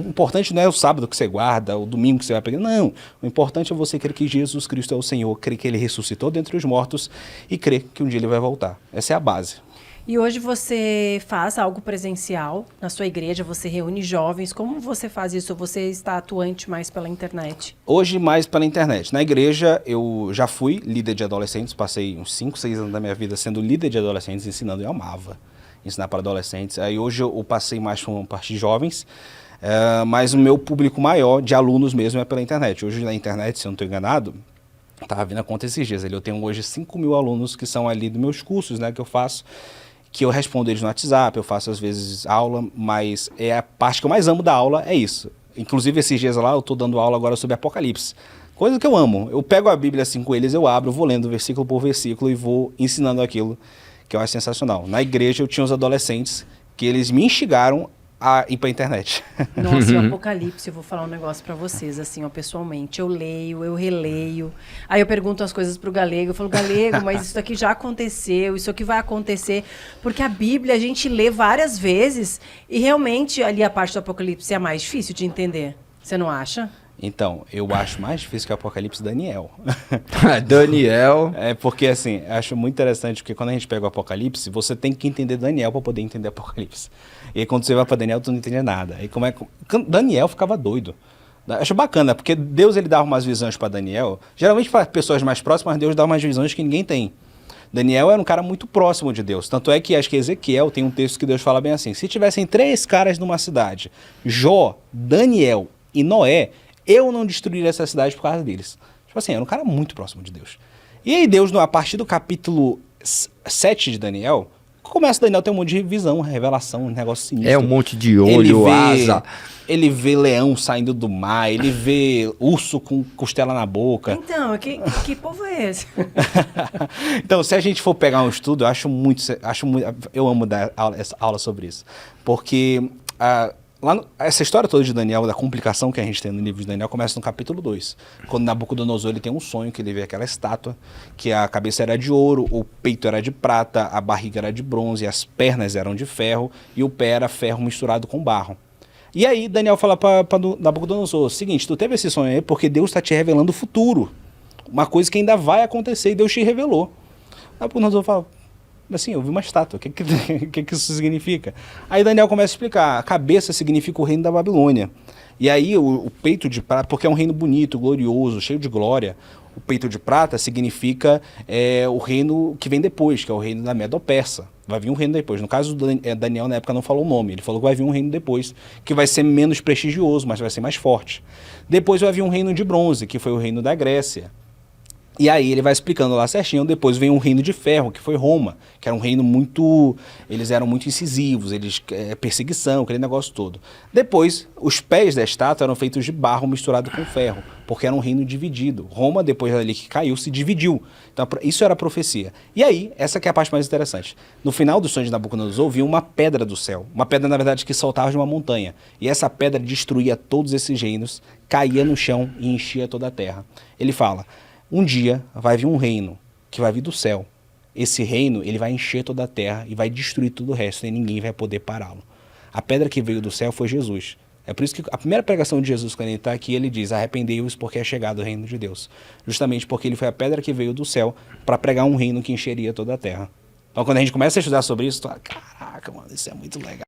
O importante não é o sábado que você guarda, o domingo que você vai pegar. Não. O importante é você crer que Jesus Cristo é o Senhor, crer que Ele ressuscitou dentre os mortos e crer que um dia Ele vai voltar. Essa é a base. E hoje você faz algo presencial na sua igreja, você reúne jovens. Como você faz isso? Ou você está atuante mais pela internet? Hoje mais pela internet. Na igreja eu já fui líder de adolescentes, passei uns 5, 6 anos da minha vida sendo líder de adolescentes, ensinando. Eu amava ensinar para adolescentes. Aí hoje eu passei mais para uma parte de jovens, mas o meu público maior de alunos mesmo é pela internet. Hoje na internet, se eu não estou enganado, estava vindo a conta esses dias, eu tenho hoje 5.000 alunos que são ali dos meus cursos, né, que eu faço, que eu respondo eles no WhatsApp, eu faço às vezes aula, mas é a parte que eu mais amo da aula, é isso. Inclusive esses dias lá eu estou dando aula agora sobre Apocalipse, coisa que eu amo. Eu pego a Bíblia assim com eles, eu abro, vou lendo versículo por versículo e vou ensinando aquilo que eu acho sensacional. Na igreja eu tinha os adolescentes que eles me instigaram a ir para a internet. Nossa, o Apocalipse, eu vou falar um negócio para vocês, assim, ó, pessoalmente. Eu leio, eu releio. Aí eu pergunto as coisas pro Galego. Eu falo, Galego, mas isso aqui já aconteceu, isso aqui vai acontecer. Porque a Bíblia a gente lê várias vezes e realmente ali a parte do Apocalipse é a mais difícil de entender. Você não acha? Então, eu acho mais difícil que o Apocalipse Daniel. Daniel. É porque, assim, acho muito interessante, porque quando a gente pega o Apocalipse, você tem que entender Daniel para poder entender Apocalipse. E aí, quando você vai para Daniel, tu não entende nada. Aí, Daniel ficava doido. Acho bacana, porque Deus ele dava umas visões para Daniel. Geralmente, para pessoas mais próximas, Deus dá umas visões que ninguém tem. Daniel era um cara muito próximo de Deus. Tanto é que, acho que Ezequiel tem um texto que Deus fala bem assim: se tivessem 3 caras numa cidade, Jó, Daniel e Noé, eu não destruiria essa cidade por causa deles. Tipo assim, era um cara muito próximo de Deus. E aí Deus, a partir do capítulo 7 de Daniel, começa Daniel a ter um monte de visão, revelação, um negócio sinistro. É um monte de olho, asa. Ele vê leão saindo do mar, ele vê urso com costela na boca. Então, que povo é esse? Então, se a gente for pegar um estudo, eu amo dar aula sobre isso. Porque essa história toda de Daniel, da complicação que a gente tem no livro de Daniel, começa no capítulo 2. Quando Nabucodonosor ele tem um sonho, que ele vê aquela estátua, que a cabeça era de ouro, o peito era de prata, a barriga era de bronze, as pernas eram de ferro e o pé era ferro misturado com barro. E aí Daniel fala para Nabucodonosor: seguinte, tu teve esse sonho aí porque Deus está te revelando o futuro. Uma coisa que ainda vai acontecer e Deus te revelou. Nabucodonosor fala: assim, eu vi uma estátua, o que isso significa? Aí Daniel começa a explicar: a cabeça significa o reino da Babilônia. E aí o peito de prata, porque é um reino bonito, glorioso, cheio de glória, o peito de prata significa o reino que vem depois, que é o reino da Medo-Persa. Vai vir um reino depois. No caso, Daniel na época não falou o nome, ele falou que vai vir um reino depois, que vai ser menos prestigioso, mas vai ser mais forte. Depois vai vir um reino de bronze, que foi o reino da Grécia. E aí ele vai explicando lá certinho. Depois vem um reino de ferro, que foi Roma, que era um reino muito... Eles eram muito incisivos, perseguição, aquele negócio todo. Depois, os pés da estátua eram feitos de barro misturado com ferro, porque era um reino dividido. Roma, depois dali que caiu, se dividiu. Então, isso era a profecia. E aí, essa que é a parte mais interessante. No final do sonho de Nabucodonosor, vinha uma pedra do céu. Uma pedra, na verdade, que soltava de uma montanha. E essa pedra destruía todos esses reinos, caía no chão e enchia toda a terra. Ele fala: um dia vai vir um reino que vai vir do céu. Esse reino ele vai encher toda a terra e vai destruir tudo o resto e ninguém vai poder pará-lo. A pedra que veio do céu foi Jesus. É por isso que a primeira pregação de Jesus, quando ele está aqui, ele diz: arrependei-vos porque é chegado o reino de Deus. Justamente porque ele foi a pedra que veio do céu para pregar um reino que encheria toda a terra. Então quando a gente começa a estudar sobre isso, caraca, mano, isso é muito legal.